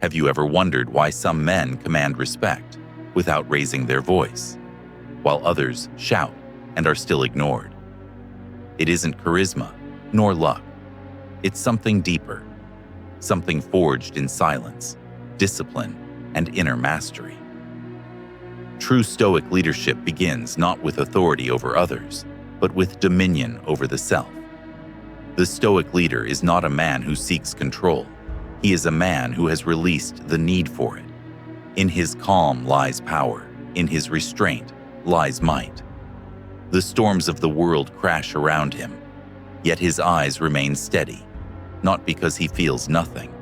Have you ever wondered why some men command respect without raising their voice, while others shout and are still ignored? It isn't charisma, nor luck. It's something deeper, something forged in silence, discipline, and inner mastery. True Stoic leadership begins not with authority over others, but with dominion over the self. The Stoic leader is not a man who seeks control. He is a man who has released the need for it. In his calm lies power. In his restraint lies might. The storms of the world crash around him, yet his eyes remain steady, not because he feels nothing,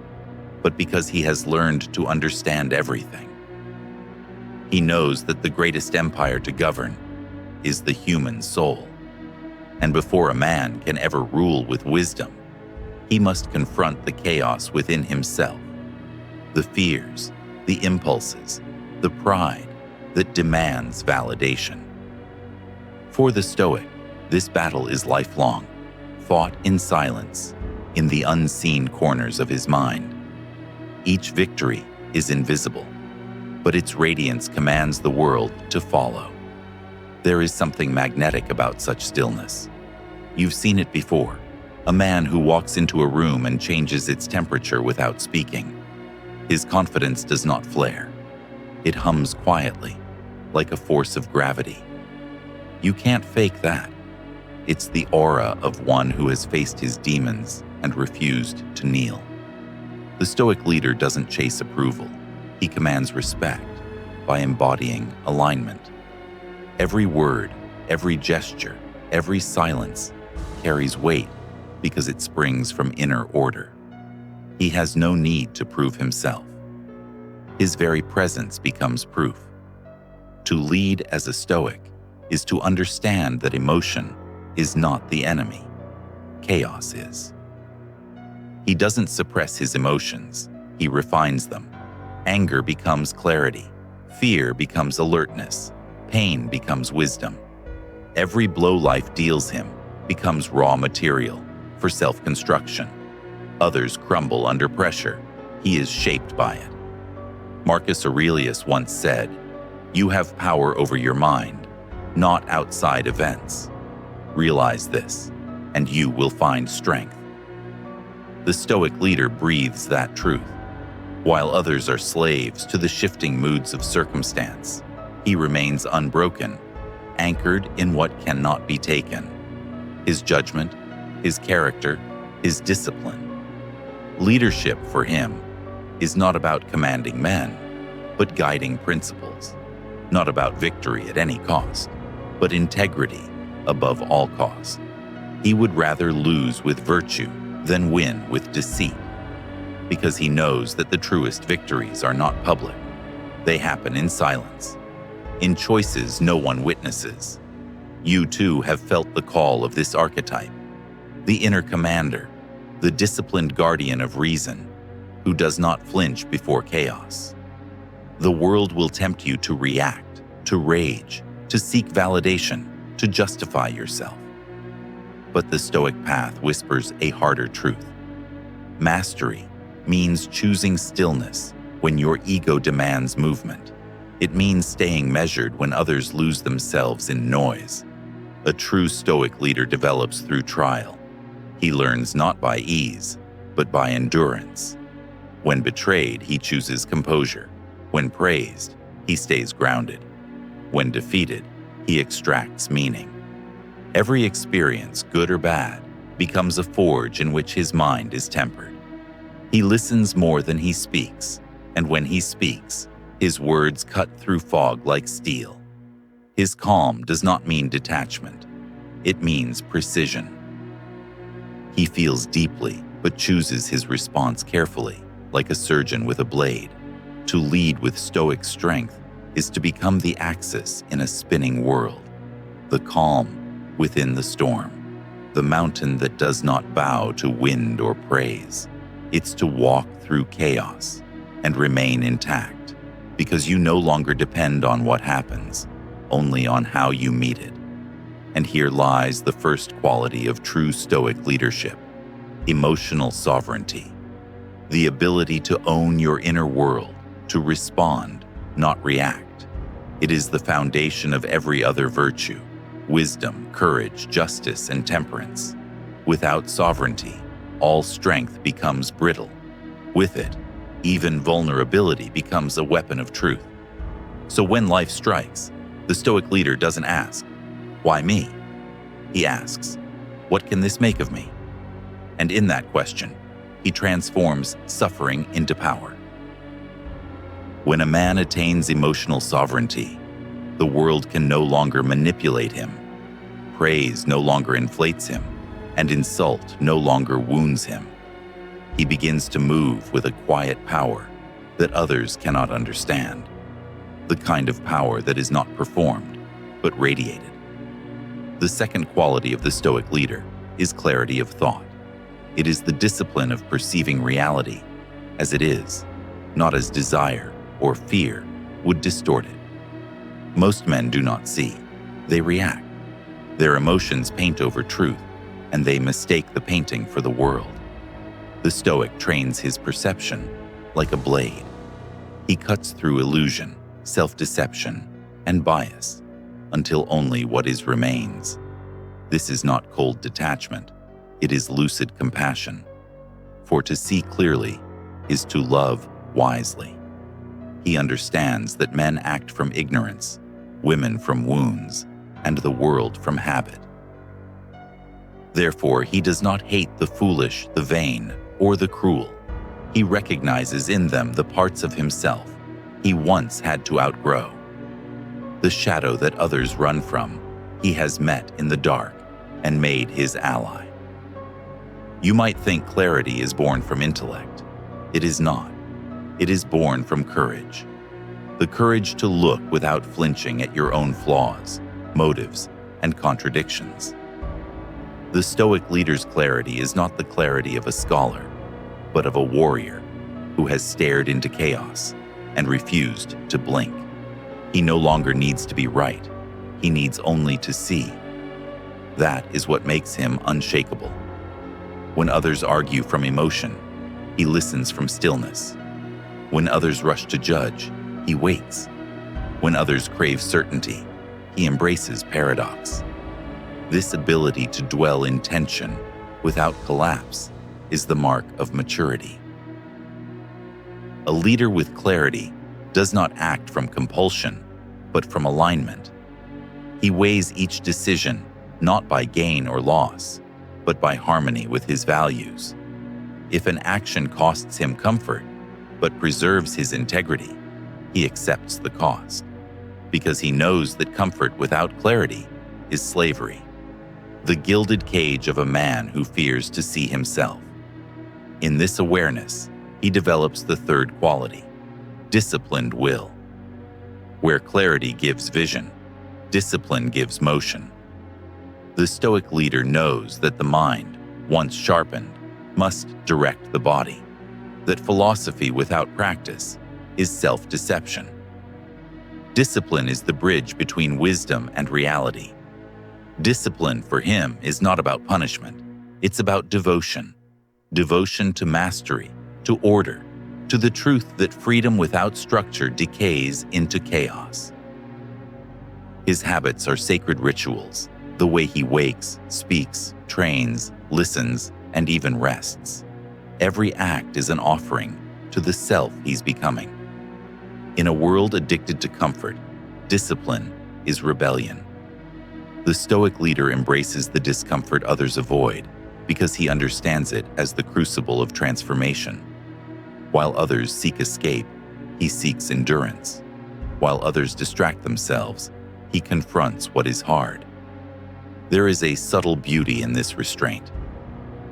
but because he has learned to understand everything. He knows that the greatest empire to govern is the human soul. And before a man can ever rule with wisdom, he must confront the chaos within himself, the fears, the impulses, the pride that demands validation. For the Stoic, this battle is lifelong, fought in silence, in the unseen corners of his mind. Each victory is invisible, but its radiance commands the world to follow. There is something magnetic about such stillness. You've seen it before. A man who walks into a room and changes its temperature without speaking. His confidence does not flare. It hums quietly, like a force of gravity. You can't fake that. It's the aura of one who has faced his demons and refused to kneel. The Stoic leader doesn't chase approval. He commands respect by embodying alignment. Every word, every gesture, every silence carries weight because it springs from inner order. He has no need to prove himself. His very presence becomes proof. To lead as a Stoic is to understand that emotion is not the enemy. Chaos is. He doesn't suppress his emotions. He refines them. Anger becomes clarity. Fear becomes alertness. Pain becomes wisdom. Every blow life deals him becomes raw material for self-construction. Others crumble under pressure. He is shaped by it. Marcus Aurelius once said, "You have power over your mind, not outside events. Realize this, and you will find strength." The Stoic leader breathes that truth. While others are slaves to the shifting moods of circumstance, he remains unbroken, anchored in what cannot be taken: his judgment, his character, his discipline. Leadership for him is not about commanding men, but guiding principles. Not about victory at any cost, but integrity above all cost. He would rather lose with virtue than win with deceit, because he knows that the truest victories are not public. They happen in silence, in choices no one witnesses. You too have felt the call of this archetype, the inner commander, the disciplined guardian of reason, who does not flinch before chaos. The world will tempt you to react, to rage, to seek validation, to justify yourself. But the Stoic path whispers a harder truth. Mastery means choosing stillness when your ego demands movement. It means staying measured when others lose themselves in noise. A true Stoic leader develops through trial. He learns not by ease, but by endurance. When betrayed, he chooses composure. When praised, he stays grounded. When defeated, he extracts meaning. Every experience, good or bad, becomes a forge in which his mind is tempered. He listens more than he speaks, and when he speaks, his words cut through fog like steel. His calm does not mean detachment. It means precision. He feels deeply, but chooses his response carefully, like a surgeon with a blade. To lead with Stoic strength is to become the axis in a spinning world, the calm within the storm, the mountain that does not bow to wind or praise. It's to walk through chaos and remain intact, because you no longer depend on what happens, only on how you meet it. And here lies the first quality of true Stoic leadership: emotional sovereignty. the ability to own your inner world, to respond, not react. It is the foundation of every other virtue: wisdom, courage, justice, and temperance. Without sovereignty, all strength becomes brittle. With it, even vulnerability becomes a weapon of truth. So when life strikes, the Stoic leader doesn't ask, "Why me?" He asks, "What can this make of me?" And in that question, he transforms suffering into power. When a man attains emotional sovereignty, the world can no longer manipulate him. Praise no longer inflates him, and insult no longer wounds him. He begins to move with a quiet power that others cannot understand, the kind of power that is not performed, but radiated. The second quality of the Stoic leader is clarity of thought. It is the discipline of perceiving reality as it is, not as desire or fear would distort it. Most men do not see, they react. Their emotions paint over truth, and they mistake the painting for the world. The Stoic trains his perception like a blade. He cuts through illusion, self-deception, and bias until only what is remains. This is not cold detachment, it is lucid compassion. For to see clearly is to love wisely. He understands that men act from ignorance, women from wounds, and the world from habit. Therefore, he does not hate the foolish, the vain, or the cruel. He recognizes in them the parts of himself he once had to outgrow. The shadow that others run from, he has met in the dark and made his ally. You might think clarity is born from intellect. It is not. It is born from courage. The courage to look without flinching at your own flaws, motives, and contradictions. The Stoic leader's clarity is not the clarity of a scholar, but of a warrior who has stared into chaos and refused to blink. He no longer needs to be right. He needs only to see. That is what makes him unshakable. When others argue from emotion, he listens from stillness. When others rush to judge, he waits. When others crave certainty, he embraces paradox. This ability to dwell in tension without collapse is the mark of maturity. A leader with clarity does not act from compulsion, but from alignment. He weighs each decision not by gain or loss, but by harmony with his values. If an action costs him comfort, but preserves his integrity, he accepts the cost, because he knows that comfort without clarity is slavery, the gilded cage of a man who fears to see himself. In this awareness, he develops the third quality, disciplined will. Where clarity gives vision, discipline gives motion. The Stoic leader knows that the mind, once sharpened, must direct the body, that philosophy without practice is self-deception. Discipline is the bridge between wisdom and reality. Discipline for him is not about punishment, it's about devotion. Devotion to mastery, to order, to the truth that freedom without structure decays into chaos. His habits are sacred rituals, the way he wakes, speaks, trains, listens, and even rests. Every act is an offering to the self he's becoming. In a world addicted to comfort, discipline is rebellion. The Stoic leader embraces the discomfort others avoid because he understands it as the crucible of transformation. While others seek escape, he seeks endurance. While others distract themselves, he confronts what is hard. There is a subtle beauty in this restraint,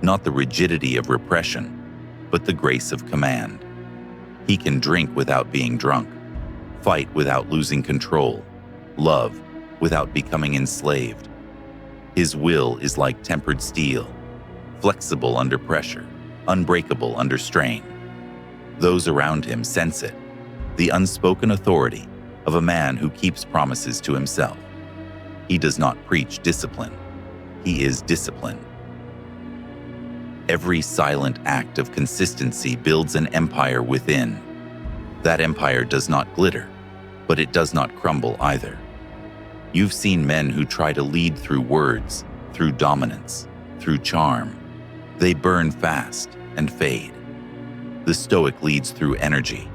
not the rigidity of repression, but the grace of command. He can drink without being drunk, fight without losing control, love without becoming enslaved. His will is like tempered steel, flexible under pressure, unbreakable under strain. Those around him sense it, the unspoken authority of a man who keeps promises to himself. He does not preach discipline, he is discipline. Every silent act of consistency builds an empire within. That empire does not glitter, but it does not crumble either. You've seen men who try to lead through words, through dominance, through charm. They burn fast and fade. The Stoic leads through energy,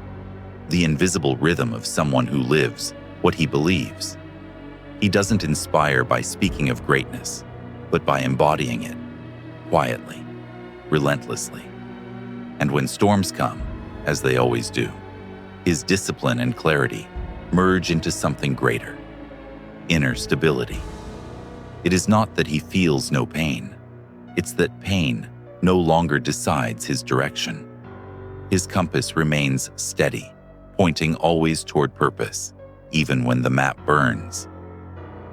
the invisible rhythm of someone who lives what he believes. He doesn't inspire by speaking of greatness, but by embodying it, quietly, relentlessly. And when storms come, as they always do, his discipline and clarity merge into something greater, inner stability. It is not that he feels no pain, it's that pain no longer decides his direction. His compass remains steady, pointing always toward purpose, even when the map burns.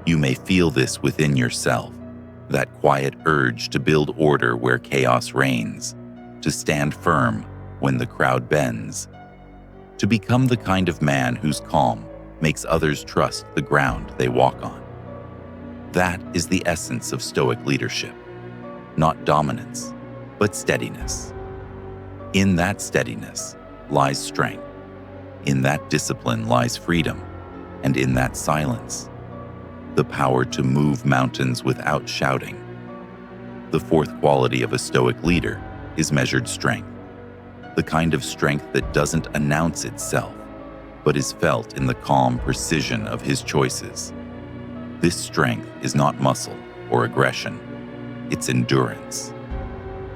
You may feel this within yourself, that quiet urge to build order where chaos reigns, to stand firm when the crowd bends, to become the kind of man whose calm makes others trust the ground they walk on. That is the essence of Stoic leadership, not dominance, but steadiness. In that steadiness lies strength. In that discipline lies freedom, and in that silence, the power to move mountains without shouting. The fourth quality of a Stoic leader is measured strength, the kind of strength that doesn't announce itself, but is felt in the calm precision of his choices. This strength is not muscle or aggression, it's endurance.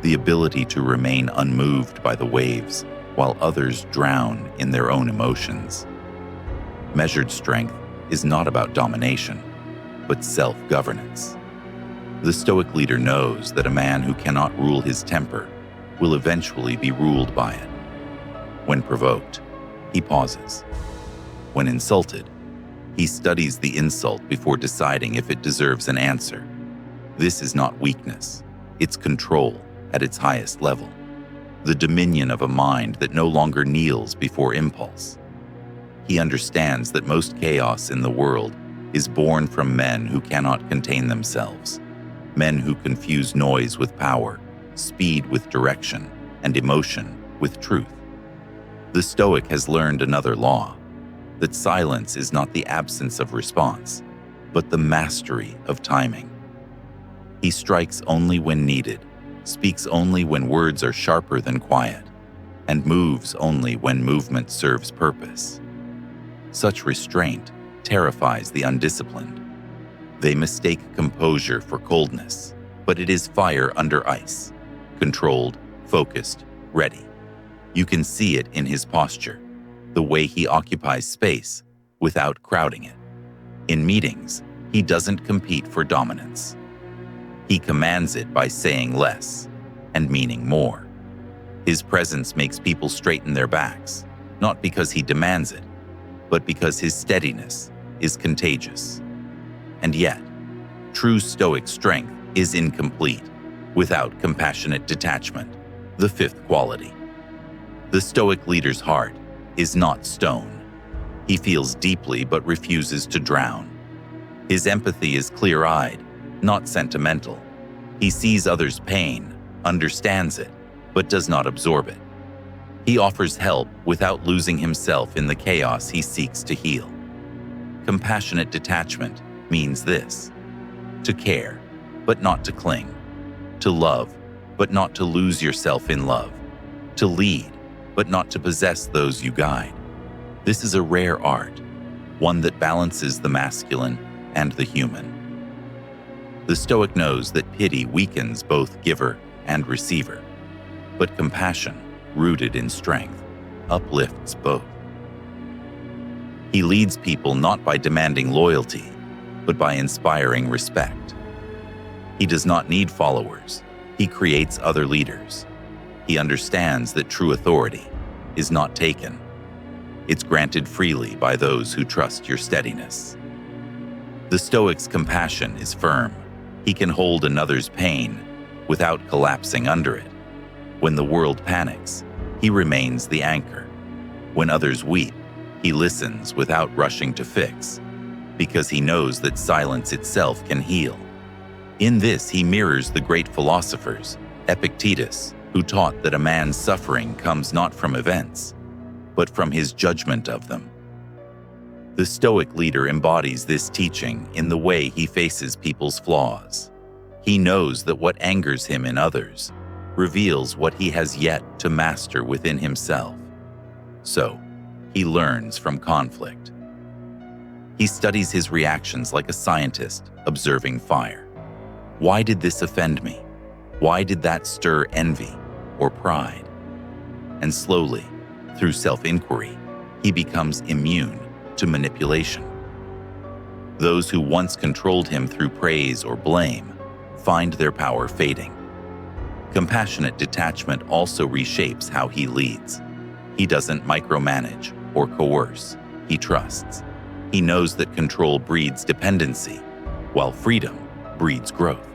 The ability to remain unmoved by the waves while others drown in their own emotions. Measured strength is not about domination, but self-governance. The Stoic leader knows that a man who cannot rule his temper will eventually be ruled by it. When provoked, he pauses. When insulted, he studies the insult before deciding if it deserves an answer. This is not weakness, it's control at its highest level, the dominion of a mind that no longer kneels before impulse. He understands that most chaos in the world is born from men who cannot contain themselves, men who confuse noise with power, speed with direction, and emotion with truth. The Stoic has learned another law, that silence is not the absence of response, but the mastery of timing. He strikes only when needed, speaks only when words are sharper than quiet, and moves only when movement serves purpose. Such restraint terrifies the undisciplined. They mistake composure for coldness, but it is fire under ice, controlled, focused, ready. You can see it in his posture, the way he occupies space without crowding it. In meetings, he doesn't compete for dominance. He commands it by saying less and meaning more. His presence makes people straighten their backs, not because he demands it, but because his steadiness is contagious. And yet, true Stoic strength is incomplete without compassionate detachment, the fifth quality. The Stoic leader's heart is not stone. He feels deeply but refuses to drown. His empathy is clear-eyed, not sentimental. He sees others' pain, understands it, but does not absorb it. He offers help without losing himself in the chaos he seeks to heal. Compassionate detachment means this: to care, but not to cling; to love, but not to lose yourself in love; to lead, but not to possess those you guide. This is a rare art, one that balances the masculine and the human. The Stoic knows that pity weakens both giver and receiver, but compassion, rooted in strength, uplifts both. He leads people not by demanding loyalty, but by inspiring respect. He does not need followers. He creates other leaders. He understands that true authority is not taken. It's granted freely by those who trust your steadiness. The Stoic's compassion is firm. He can hold another's pain without collapsing under it. When the world panics, he remains the anchor. When others weep, he listens without rushing to fix, because he knows that silence itself can heal. In this, he mirrors the great philosophers Epictetus, who taught that a man's suffering comes not from events, but from his judgment of them. The Stoic leader embodies this teaching in the way he faces people's flaws. He knows that what angers him in others reveals what he has yet to master within himself. So, he learns from conflict. He studies his reactions like a scientist observing fire. Why did this offend me? Why did that stir envy or pride? And slowly, through self-inquiry, he becomes immune to manipulation. Those who once controlled him through praise or blame find their power fading. Compassionate detachment also reshapes how he leads. He doesn't micromanage or coerce. He trusts. He knows that control breeds dependency, while freedom breeds growth.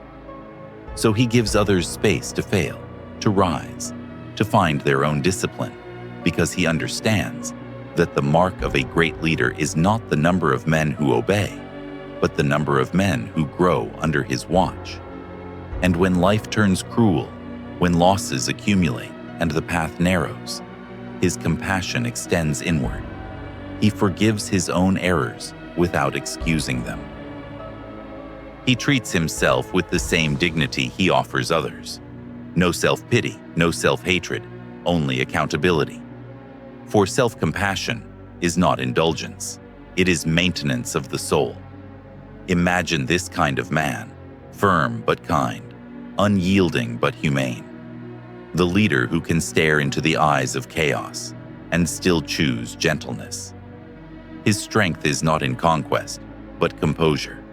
So he gives others space to fail, to rise, to find their own discipline, because he understands that the mark of a great leader is not the number of men who obey, but the number of men who grow under his watch. And when life turns cruel, when losses accumulate and the path narrows, his compassion extends inward. He forgives his own errors without excusing them. He treats himself with the same dignity he offers others. No self-pity, no self-hatred, only accountability. For self-compassion is not indulgence, it is maintenance of the soul. Imagine this kind of man, firm but kind, unyielding but humane. The leader who can stare into the eyes of chaos and still choose gentleness. His strength is not in conquest, but composure.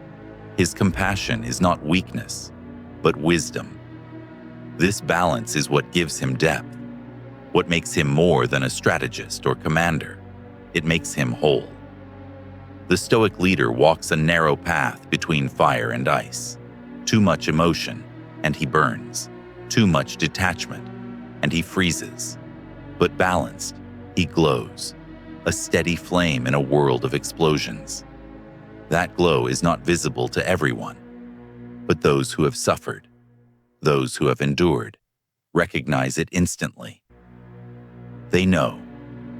His compassion is not weakness, but wisdom. This balance is what gives him depth, what makes him more than a strategist or commander. It makes him whole. The Stoic leader walks a narrow path between fire and ice. Too much emotion, and he burns. Too much detachment, and he freezes. But balanced, he glows, a steady flame in a world of explosions. That glow is not visible to everyone, but those who have suffered, those who have endured, recognize it instantly. They know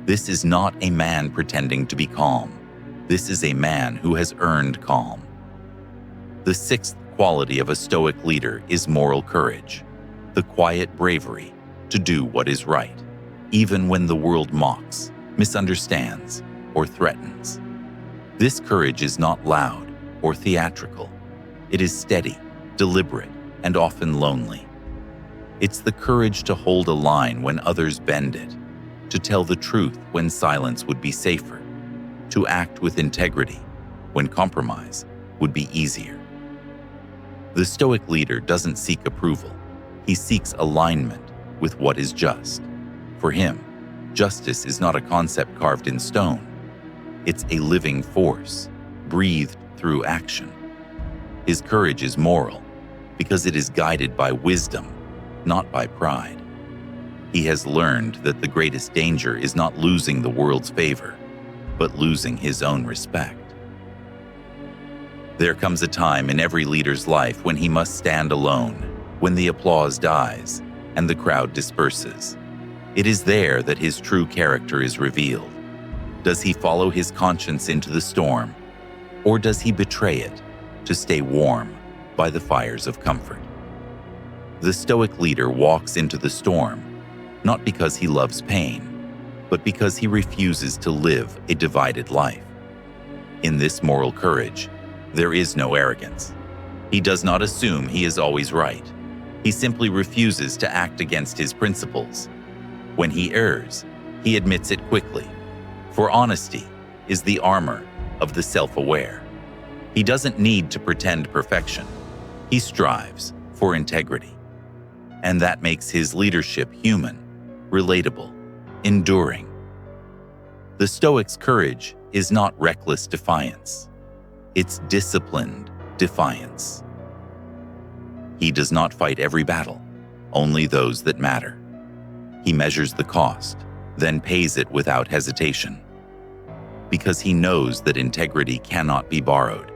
this is not a man pretending to be calm. This is a man who has earned calm. The sixth quality of a Stoic leader is moral courage, the quiet bravery to do what is right, even when the world mocks, misunderstands, or threatens. This courage is not loud or theatrical. It is steady, deliberate, and often lonely. It's the courage to hold a line when others bend it, to tell the truth when silence would be safer, to act with integrity when compromise would be easier. The Stoic leader doesn't seek approval. He seeks alignment with what is just. For him, justice is not a concept carved in stone. It's a living force, breathed through action. His courage is moral because it is guided by wisdom, not by pride. He has learned that the greatest danger is not losing the world's favor, but losing his own respect. There comes a time in every leader's life when he must stand alone, when the applause dies and the crowd disperses. It is there that his true character is revealed. Does he follow his conscience into the storm, or does he betray it to stay warm by the fires of comfort? The Stoic leader walks into the storm, not because he loves pain, but because he refuses to live a divided life. In this moral courage, there is no arrogance. He does not assume he is always right. He simply refuses to act against his principles. When he errs, he admits it quickly, for honesty is the armor of the self-aware. He doesn't need to pretend perfection. He strives for integrity. And that makes his leadership human, relatable, enduring. The Stoic's courage is not reckless defiance. It's disciplined defiance. He does not fight every battle, only those that matter. He measures the cost, then pays it without hesitation. Because he knows that integrity cannot be borrowed.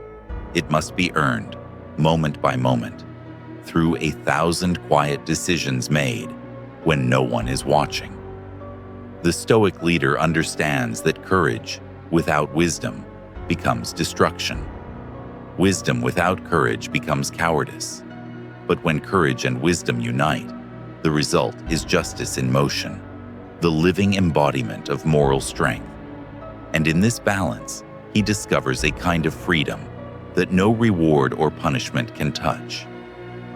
It must be earned, moment by moment. through 1,000 quiet decisions made when no one is watching. The Stoic leader understands that courage without wisdom becomes destruction. Wisdom without courage becomes cowardice. But when courage and wisdom unite, the result is justice in motion, the living embodiment of moral strength. And in this balance, he discovers a kind of freedom that no reward or punishment can touch.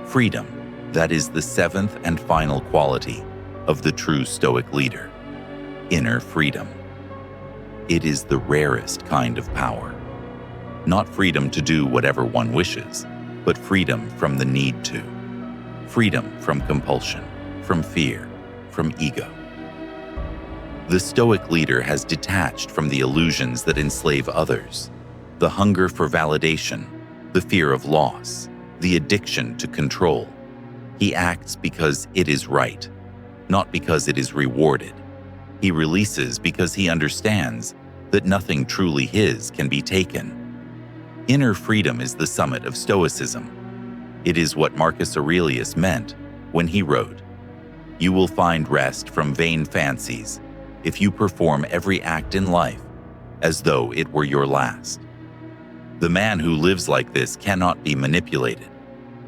Freedom, that is the seventh and final quality of the true Stoic leader. Inner freedom. It is the rarest kind of power. Not freedom to do whatever one wishes, but freedom from the need to. Freedom from compulsion, from fear, from ego. The Stoic leader has detached from the illusions that enslave others, the hunger for validation, the fear of loss, the addiction to control. He acts because it is right, not because it is rewarded. He releases because he understands that nothing truly his can be taken. Inner freedom is the summit of Stoicism. It is what Marcus Aurelius meant when he wrote, "You will find rest from vain fancies if you perform every act in life as though it were your last." The man who lives like this cannot be manipulated.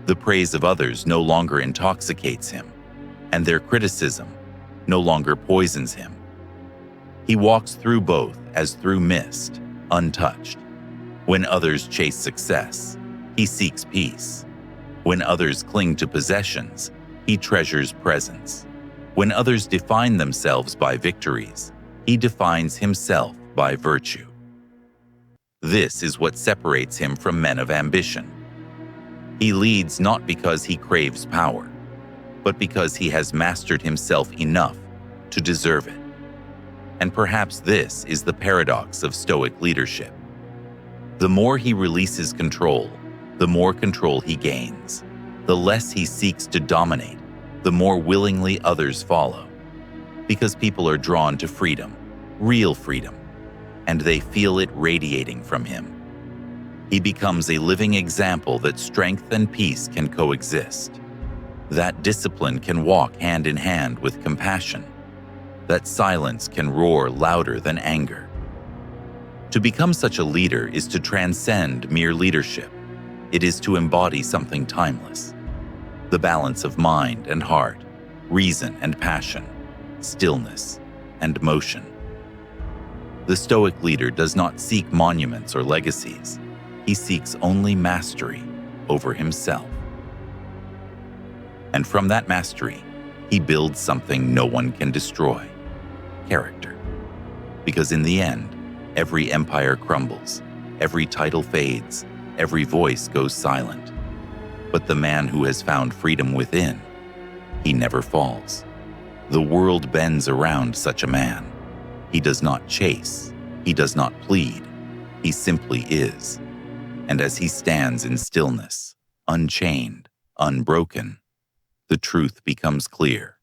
The praise of others no longer intoxicates him, and their criticism no longer poisons him. He walks through both as through mist, untouched. When others chase success, he seeks peace. When others cling to possessions, he treasures presence. When others define themselves by victories, he defines himself by virtue. This is what separates him from men of ambition. He leads not because he craves power, but because he has mastered himself enough to deserve it. And perhaps this is the paradox of Stoic leadership. The more he releases control, the more control he gains. The less he seeks to dominate, the more willingly others follow. Because people are drawn to freedom, real freedom, and they feel it radiating from him. He becomes a living example that strength and peace can coexist, that discipline can walk hand in hand with compassion, that silence can roar louder than anger. To become such a leader is to transcend mere leadership. It is to embody something timeless. The balance of mind and heart, reason and passion, stillness and motion. The Stoic leader does not seek monuments or legacies. He seeks only mastery over himself. And from that mastery, he builds something no one can destroy: character. Because in the end, every empire crumbles, every title fades, every voice goes silent. But the man who has found freedom within, he never falls. The world bends around such a man. He does not chase, he does not plead, he simply is. And as he stands in stillness, unchained, unbroken, the truth becomes clear.